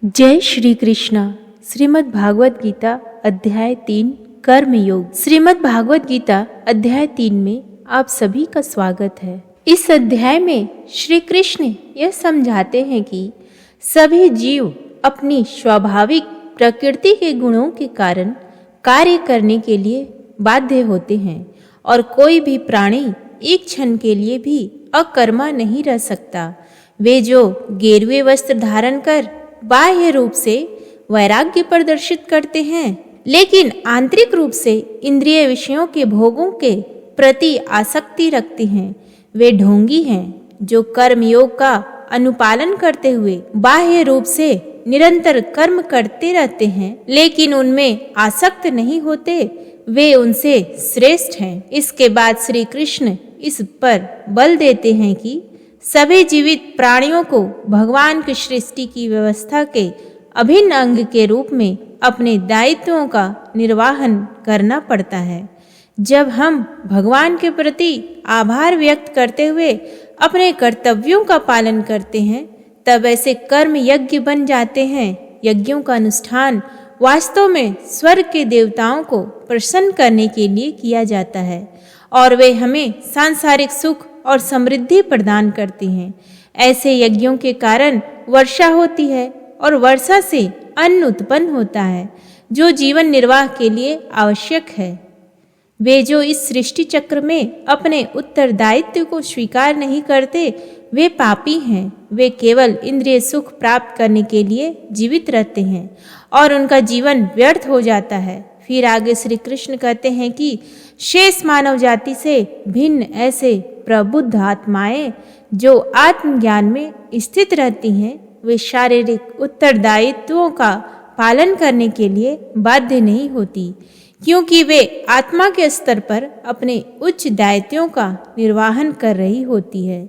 जय श्री कृष्णा। श्रीमद् भागवत गीता अध्याय 3 कर्म योग। श्रीमद् भागवत गीता अध्याय 3 में आप सभी का स्वागत है। इस अध्याय में श्री कृष्ण यह समझाते हैं कि सभी जीव अपनी स्वाभाविक प्रकृति के गुणों के कारण कार्य करने के लिए बाध्य होते हैं और कोई भी प्राणी एक क्षण के लिए भी अकर्मा नहीं रह सकता। वे जो गेरुए वस्त्र धारण कर बाह्य रूप से वैराग्य प्रदर्शित करते हैं, लेकिन आंतरिक रूप से इंद्रिय विषयों के भोगों के प्रति आसक्ति रखते हैं, वे ढोंगी हैं। जो कर्म योग का अनुपालन करते हुए बाह्य रूप से निरंतर कर्म करते रहते हैं, लेकिन उनमें आसक्त नहीं होते, वे उनसे श्रेष्ठ हैं। इसके बाद श्री कृष्ण इस पर बल देते हैं कि सभी जीवित प्राणियों को भगवान की सृष्टि की व्यवस्था के अभिन्न अंग के रूप में अपने दायित्वों का निर्वहन करना पड़ता है। जब हम भगवान के प्रति आभार व्यक्त करते हुए अपने कर्तव्यों का पालन करते हैं, तब ऐसे कर्म यज्ञ बन जाते हैं। यज्ञों का अनुष्ठान वास्तव में स्वर्ग के देवताओं को प्रसन्न करने के लिए किया जाता है और वे हमें सांसारिक सुख और समृद्धि प्रदान करती हैं। ऐसे यज्ञों के कारण वर्षा होती है और वर्षा से अन्न उत्पन्न होता है जो जीवन निर्वाह के लिए आवश्यक है। वे जो इस सृष्टि चक्र में अपने उत्तरदायित्व को स्वीकार नहीं करते, वे पापी हैं। वे केवल इंद्रिय सुख प्राप्त करने के लिए जीवित रहते हैं और उनका जीवन व्यर्थ हो जाता है। फिर आगे श्री कृष्ण कहते हैं कि शेष मानव जाति से भिन्न ऐसे प्रबुद्ध आत्माएं जो आत्मज्ञान में स्थित रहती हैं, वे शारीरिक उत्तरदायित्वों का पालन करने के लिए बाध्य नहीं होती, क्योंकि वे आत्मा के स्तर पर अपने उच्च दायित्वों का निर्वहन कर रही होती है।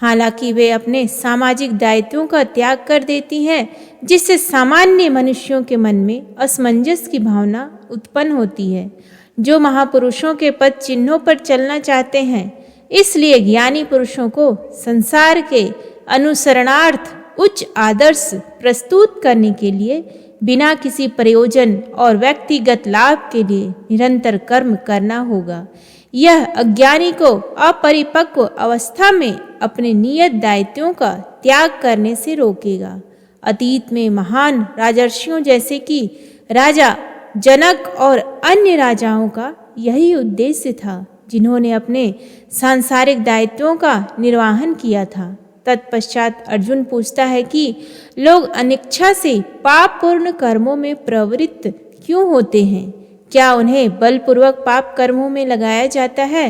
हालांकि वे अपने सामाजिक दायित्वों का त्याग कर देती हैं, जिससे सामान्य मनुष्यों के मन में असमंजस की भावना उत्पन्न होती है। जो महापुरुषों के पद चिन्हों पर चलना चाहते हैं, इसलिए ज्ञानी पुरुषों को संसार के अनुसरणार्थ उच्च आदर्श प्रस्तुत करने के लिए बिना किसी प्रयोजन और व्यक्तिगत लाभ के लिए निरंतर कर्म करना होगा। यह अज्ञानी को अपरिपक्व अवस्था में अपने नियत दायित्वों का त्याग करने से रोकेगा। अतीत में महान राजर्षियों जैसे कि राजा जनक और अन्य राजाओं का यही उद्देश्य था, जिन्होंने अपने सांसारिक दायित्वों का निर्वहन किया था। तत्पश्चात अर्जुन पूछता है कि लोग अनिच्छा से पापपूर्ण कर्मों में प्रवृत्त क्यों होते हैं? क्या उन्हें बलपूर्वक पाप कर्मों में लगाया जाता है?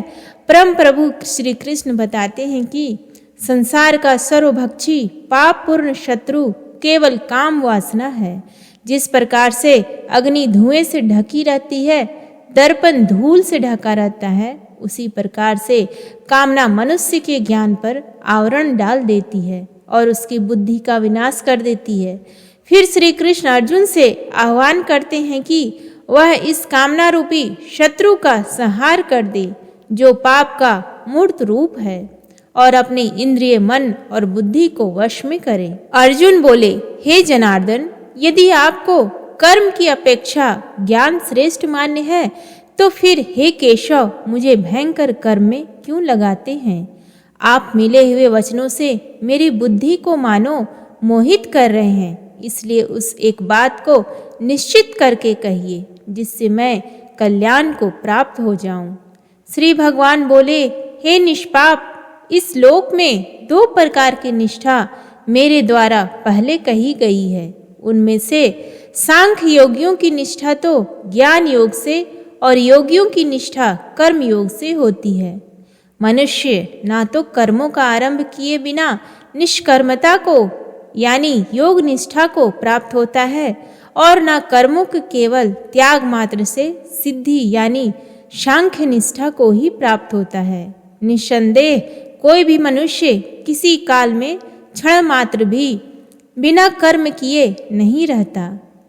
परम प्रभु श्री कृष्ण बताते हैं कि संसार का सर्वभक्षी पापपूर्ण शत्रु केवल काम वासना है। जिस प्रकार से अग्नि धुएं से ढकी रहती है, दर्पण धूल से ढका रहता है, उसी प्रकार से कामना मनुष्य के ज्ञान पर आवरण डाल देती है और उसकी बुद्धि का विनाश कर देती है। फिर श्री कृष्ण अर्जुन से आह्वान करते हैं कि वह इस कामना रूपी शत्रु का संहार कर दे, जो पाप का मूर्त रूप है, और अपने इंद्रिय मन और बुद्धि को वश में करे। अर्जुन बोले, हे जनार्दन, यदि आपको कर्म की अपेक्षा ज्ञान श्रेष्ठ मान्य है, तो फिर हे केशव, मुझे भयंकर कर्म में क्यों लगाते हैं? आप मिले हुए वचनों से मेरी बुद्धि को मानो मोहित कर रहे हैं, इसलिए उस एक बात को निश्चित करके कहिए जिससे मैं कल्याण को प्राप्त हो जाऊं। श्री भगवान बोले, हे निष्पाप, इस लोक में 2 प्रकार की निष्ठा मेरे द्वारा पहले कही गई है। उनमें से सांख्य योगियों की निष्ठा तो ज्ञान योग से और योगियों की निष्ठा कर्म योग से होती है। मनुष्य ना तो कर्मों का आरंभ किए बिना निष्कर्मता को यानी योग निष्ठा को प्राप्त होता है और ना कर्मों के केवल त्याग मात्र से सिद्धि यानी सांख्य निष्ठा को ही प्राप्त होता है। निस्संदेह कोई भी मनुष्य किसी काल में क्षण मात्र भी बिना कर्म किए नहीं रहता,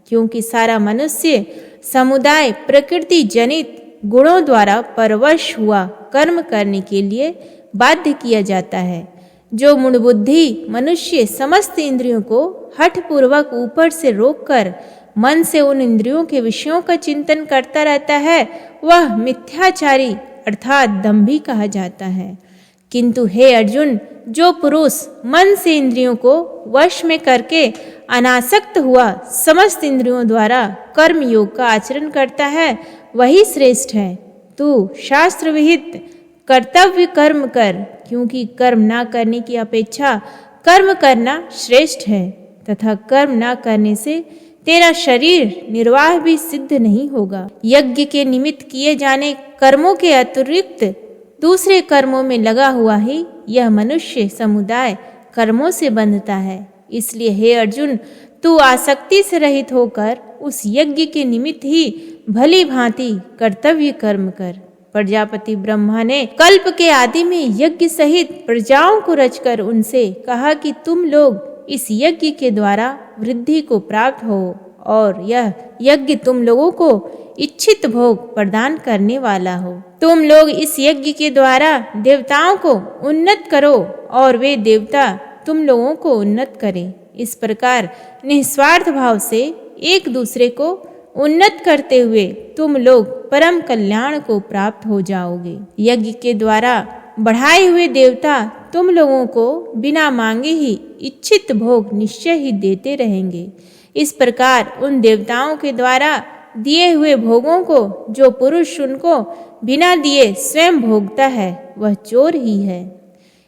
क्योंकि सारा मनुष्य समुदाय प्रकृति जनित गुणों द्वारा परवश हुआ कर्म करने के लिए बाध्य किया जाता है। जो मूढ़ बुद्धि मनुष्य समस्त इंद्रियों को हठपूर्वक ऊपर से रोककर मन से उन इंद्रियों के विषयों का चिंतन करता रहता है, वह मिथ्याचारी अर्थात दंभी कहा जाता है। किंतु हे अर्जुन, जो पुरुष मन से इंद्रियों को वश में करके अनासक्त हुआ समस्त इंद्रियों द्वारा कर्म योग का आचरण करता है, वही श्रेष्ठ है। तू शास्त्र विहित कर्तव्य कर्म कर, क्योंकि कर्म ना करने की अपेक्षा कर्म करना श्रेष्ठ है, तथा कर्म ना करने से तेरा शरीर निर्वाह भी सिद्ध नहीं होगा। यज्ञ के निमित्त किए जाने कर्मों के अतिरिक्त दूसरे कर्मों में लगा हुआ ही यह मनुष्य समुदाय कर्मों से बंधता है। इसलिए हे अर्जुन, तू आसक्ति से रहित होकर उस यज्ञ के निमित्त ही भली भांति कर्तव्य कर्म कर। प्रजापति ब्रह्मा ने कल्प के आदि में यज्ञ सहित प्रजाओं को रचकर उनसे कहा कि तुम लोग इस यज्ञ के द्वारा वृद्धि को प्राप्त हो, और यह यज्ञ तुम लोगों को इच्छित भोग प्रदान करने वाला हो। तुम लोग इस यज्ञ के द्वारा देवताओं को उन्नत करो और वे देवता तुम लोगों को उन्नत करें। इस प्रकार निस्वार्थ भाव से एक दूसरे को उन्नत करते हुए तुम लोग परम कल्याण को प्राप्त हो जाओगे। यज्ञ के द्वारा बढ़ाए हुए देवता तुम लोगों को बिना मांगे ही इच्छित भोग निश्चय ही देते रहेंगे। इस प्रकार उन देवताओं के द्वारा दिए हुए भोगों को जो पुरुष उनको बिना दिए स्वयं भोगता है, वह चोर ही है।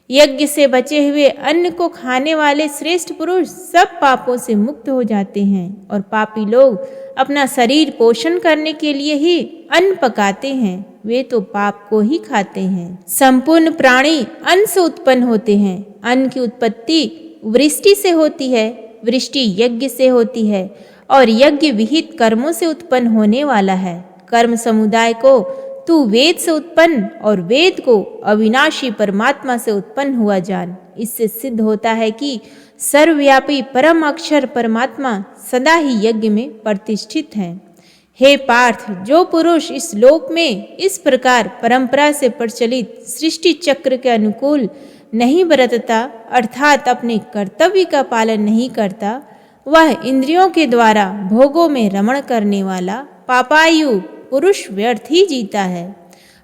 यज्ञ से बचे हुए अन्न को खाने वाले श्रेष्ठ पुरुष सब पापों से मुक्त हो जाते हैं, और पापी लोग अपना शरीर पोषण करने के लिए ही अन्न पकाते हैं, वे तो पाप को ही खाते हैं। संपूर्ण प्राणी अन्न से उत्पन्न होते हैं। अन्न की उत्पत्ति वृष्टि से होती है, वृष्टि यज्ञ से होती है, और यज्ञ विहित कर्मों से उत्पन्न होने वाला है। कर्म समुदाय को तू वेद से उत्पन्न और वेद को अविनाशी परमात्मा से उत्पन्न हुआ जान। इससे सिद्ध होता है कि सर्वव्यापी परम अक्षर परमात्मा सदा ही यज्ञ में प्रतिष्ठित है। हे पार्थ, जो पुरुष इस लोक में इस प्रकार परंपरा से प्रचलित सृष्टि चक्र के अनुकूल नहीं बरतता, अर्थात अपने कर्तव्य का पालन नहीं करता, वह इंद्रियों के द्वारा भोगों में रमण करने वाला पापायु पुरुष व्यर्थ ही जीता है।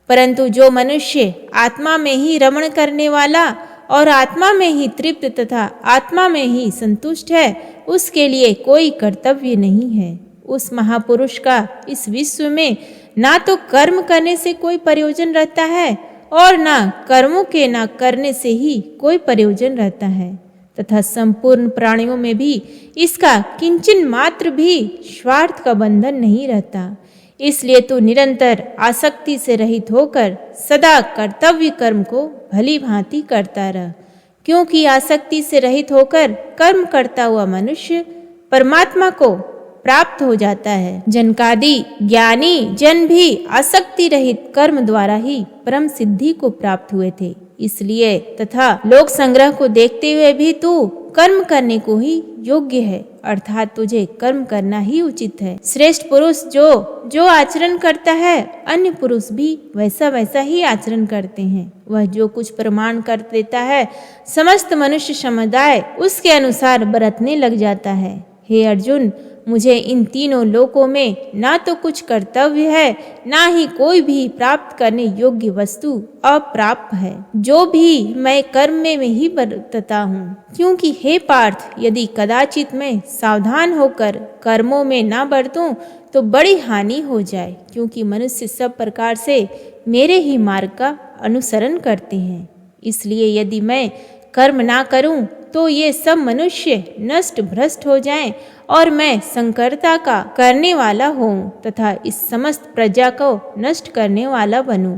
परंतु जो मनुष्य आत्मा में ही रमण करने वाला और आत्मा में ही तृप्त तथा आत्मा में ही संतुष्ट है, उसके लिए कोई कर्तव्य नहीं है। उस महापुरुष का इस विश्व में ना तो कर्म करने से कोई प्रयोजन रहता है, और ना कर्मों के ना करने से ही कोई प्रयोजन रहता है, तथा संपूर्ण प्राणियों में भी इसका किंचन मात्र भी स्वार्थ का बंधन नहीं रहता। इसलिए तू निरंतर आसक्ति से रहित होकर सदा कर्तव्य कर्म को भली भांति करता रह, क्योंकि आसक्ति से रहित होकर कर्म करता हुआ मनुष्य परमात्मा को प्राप्त हो जाता है। जनकादि ज्ञानी जन भी आसक्ति रहित कर्म द्वारा ही परम सिद्धि को प्राप्त हुए थे। इसलिए तथा लोक संग्रह को देखते हुए भी तू कर्म करने को ही योग्य है, अर्थात तुझे कर्म करना ही उचित है। श्रेष्ठ पुरुष जो आचरण करता है, अन्य पुरुष भी वैसा ही आचरण करते हैं। वह जो कुछ प्रमाण कर देता है, समस्त मनुष्य समुदाय उसके अनुसार बरतने लग जाता है। हे अर्जुन, मुझे इन तीनों लोकों में ना तो कुछ कर्तव्य है, ना ही कोई भी प्राप्त करने योग्य वस्तु अप्राप्त है। जो भी मैं कर्म में ही बरतता हूँ, क्योंकि हे पार्थ, यदि कदाचित मैं सावधान होकर कर्मों में ना बरतूं तो बड़ी हानि हो जाए, क्योंकि मनुष्य सब प्रकार से मेरे ही मार्ग का अनुसरण करते हैं। इसलिए यदि मैं कर्म ना करूं तो ये सब मनुष्य नष्ट भ्रष्ट हो जाएं, और मैं संकरता का करने वाला हूँ तथा इस समस्त प्रजा को नष्ट करने वाला बनूं।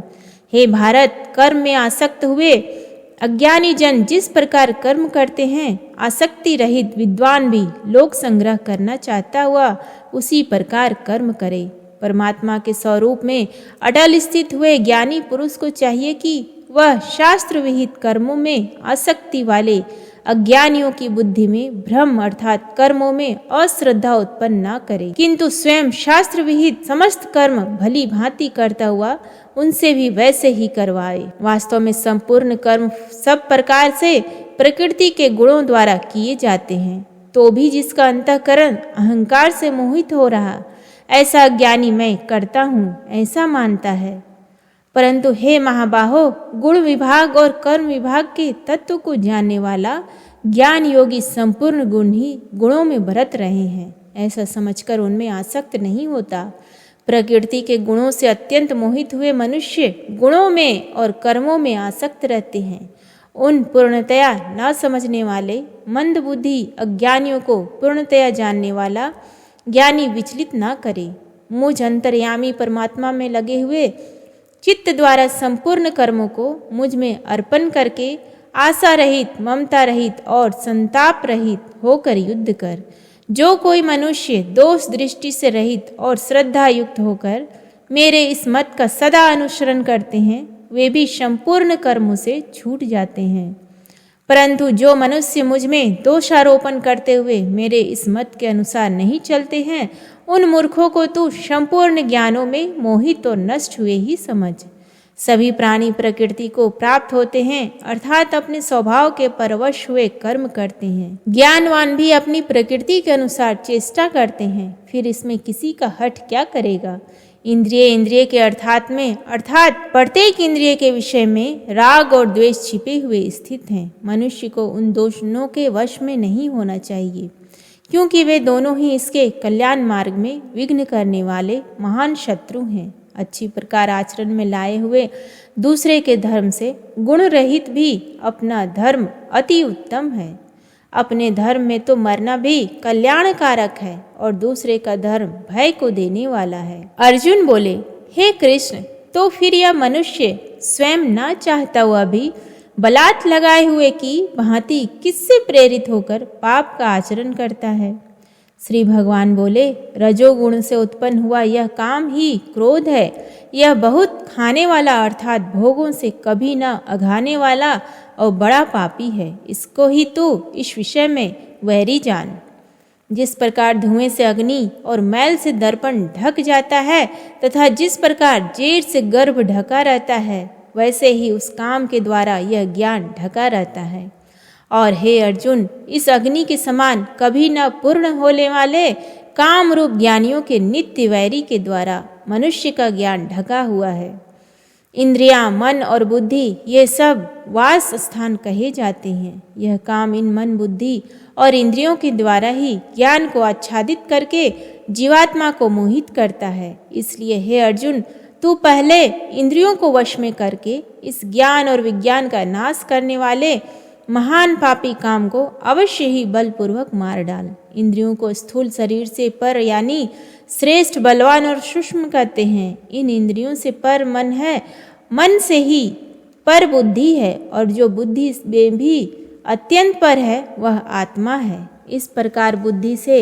हे भारत, कर्म में आसक्त हुए अज्ञानी जन जिस प्रकार कर्म करते हैं, आसक्ति रहित विद्वान भी लोक संग्रह करना चाहता हुआ उसी प्रकार कर्म करे। परमात्मा के स्वरूप में अटल स्थित हुए ज्ञानी पुरुष को चाहिए कि वह शास्त्र विहित कर्मों में आसक्ति वाले अज्ञानियों की बुद्धि में भ्रम अर्थात कर्मों में अश्रद्धा उत्पन्न न करे, किंतु स्वयं शास्त्र विहित समस्त कर्म भली भांति करता हुआ उनसे भी वैसे ही करवाए। वास्तव में संपूर्ण कर्म सब प्रकार से प्रकृति के गुणों द्वारा किए जाते हैं, तो भी जिसका अंतःकरण अहंकार से मोहित हो रहा, ऐसा ज्ञानी मैं करता हूँ ऐसा मानता है। परंतु हे महाबाहो, गुण विभाग और कर्म विभाग के तत्व को जानने वाला ज्ञान योगी संपूर्ण गुण ही गुणों में बरत रहे हैं, ऐसा समझकर उनमें आसक्त नहीं होता। प्रकृति के गुणों से अत्यंत मोहित हुए मनुष्य गुणों में और कर्मों में आसक्त रहते हैं। उन पूर्णतया न समझने वाले मंद बुद्धि अज्ञानियों को पूर्णतया जानने वाला ज्ञानी विचलित न करे। मुझ अंतर्यामी परमात्मा में लगे हुए चित्त द्वारा संपूर्ण कर्मों को मुझ में अर्पण करके आशा रहित, ममता रहित और संताप रहित होकर युद्ध कर। जो कोई मनुष्य दोष दृष्टि से रहित और श्रद्धा युक्त होकर मेरे इस मत का सदा अनुसरण करते हैं, वे भी संपूर्ण कर्मों से छूट जाते हैं। परंतु जो मनुष्य मुझ में दोषारोपण करते हुए मेरे इस मत के अनुसार नहीं चलते हैं, उन मूर्खों को तू संपूर्ण ज्ञानों में मोहित और नष्ट हुए ही समझ। सभी प्राणी प्रकृति को प्राप्त होते हैं, अर्थात अपने स्वभाव के परवश हुए कर्म करते हैं। ज्ञानवान भी अपनी प्रकृति के अनुसार चेष्टा करते हैं, फिर इसमें किसी का हठ क्या करेगा। इंद्रिय के अर्थात प्रत्येक इंद्रिय के विषय में राग और द्वेष छिपे हुए स्थित हैं। मनुष्य को उन दोनों के वश में नहीं होना चाहिए, क्योंकि वे दोनों ही इसके कल्याण मार्ग में विघ्न करने वाले महान शत्रु हैं। अच्छी प्रकार आचरण में लाए हुए दूसरे के धर्म से गुण रहित भी अपना धर्म अति उत्तम है। अपने धर्म में तो मरना भी कल्याणकारक है और दूसरे का धर्म भय को देने वाला है। अर्जुन बोले, हे कृष्ण, तो फिर यह मनुष्य स्वयं न चाहता हुआ भी बलात् लगाए हुए की भांति किससे प्रेरित होकर पाप का आचरण करता है। श्री भगवान बोले, रजोगुण से उत्पन्न हुआ यह काम ही क्रोध है। यह बहुत खाने वाला अर्थात भोगों से कभी न अघाने वाला और बड़ा पापी है। इसको ही तू इस विषय में वैरी जान। जिस प्रकार धुएं से अग्नि और मैल से दर्पण ढक जाता है तथा जिस प्रकार जेठ से गर्भ ढका रहता है, वैसे ही उस काम के द्वारा यह ज्ञान ढका रहता है। और हे अर्जुन, इस अग्नि के समान कभी न पूर्ण होने वाले काम रूप ज्ञानियों के नित्य वैरी के द्वारा मनुष्य का ज्ञान ढका हुआ है। इंद्रियां, मन और बुद्धि ये सब वास स्थान कहे जाते हैं। यह काम इन मन, बुद्धि और इंद्रियों के द्वारा ही ज्ञान को आच्छादित करके जीवात्मा को मोहित करता है। इसलिए हे अर्जुन, तू पहले इंद्रियों को वश में करके इस ज्ञान और विज्ञान का नाश करने वाले महान पापी काम को अवश्य ही बलपूर्वक मार डाल। इंद्रियों को स्थूल शरीर से पर यानी श्रेष्ठ, बलवान और सूक्ष्म कहते हैं। इन इंद्रियों से पर मन है, मन से ही पर बुद्धि है, और जो बुद्धि में भी अत्यंत पर है वह आत्मा है। इस प्रकार बुद्धि से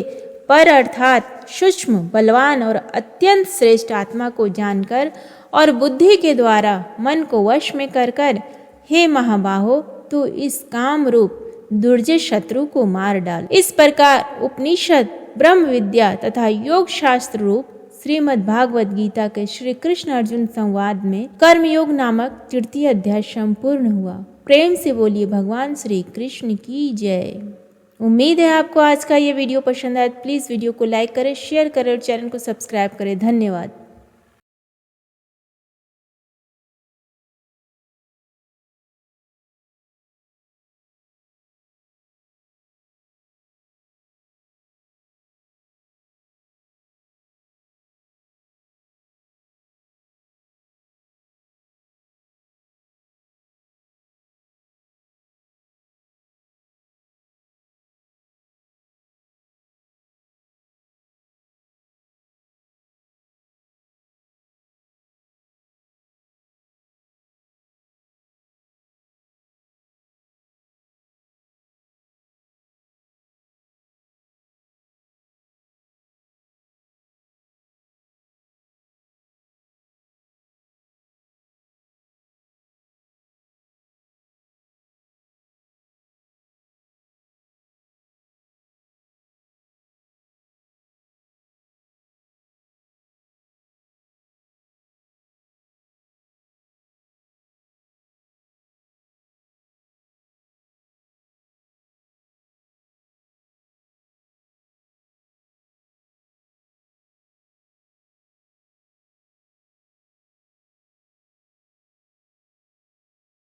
पर अर्थात सूक्ष्म, बलवान और अत्यंत श्रेष्ठ आत्मा को जानकर और बुद्धि के द्वारा मन को वश में कर हे महाबाहो, तू इस काम रूप दुर्जय शत्रु को मार डाल। इस प्रकार उपनिषद, ब्रह्म विद्या तथा योग शास्त्र रूप श्रीमद् भागवत गीता के श्री कृष्ण अर्जुन संवाद में कर्मयोग नामक तृतीय अध्याय संपूर्ण हुआ। प्रेम से बोलिए भगवान श्री कृष्ण की जय। उम्मीद है आपको आज का ये वीडियो पसंद आया। प्लीज वीडियो को लाइक करें, शेयर करें और चैनल को सब्सक्राइब करें। धन्यवाद।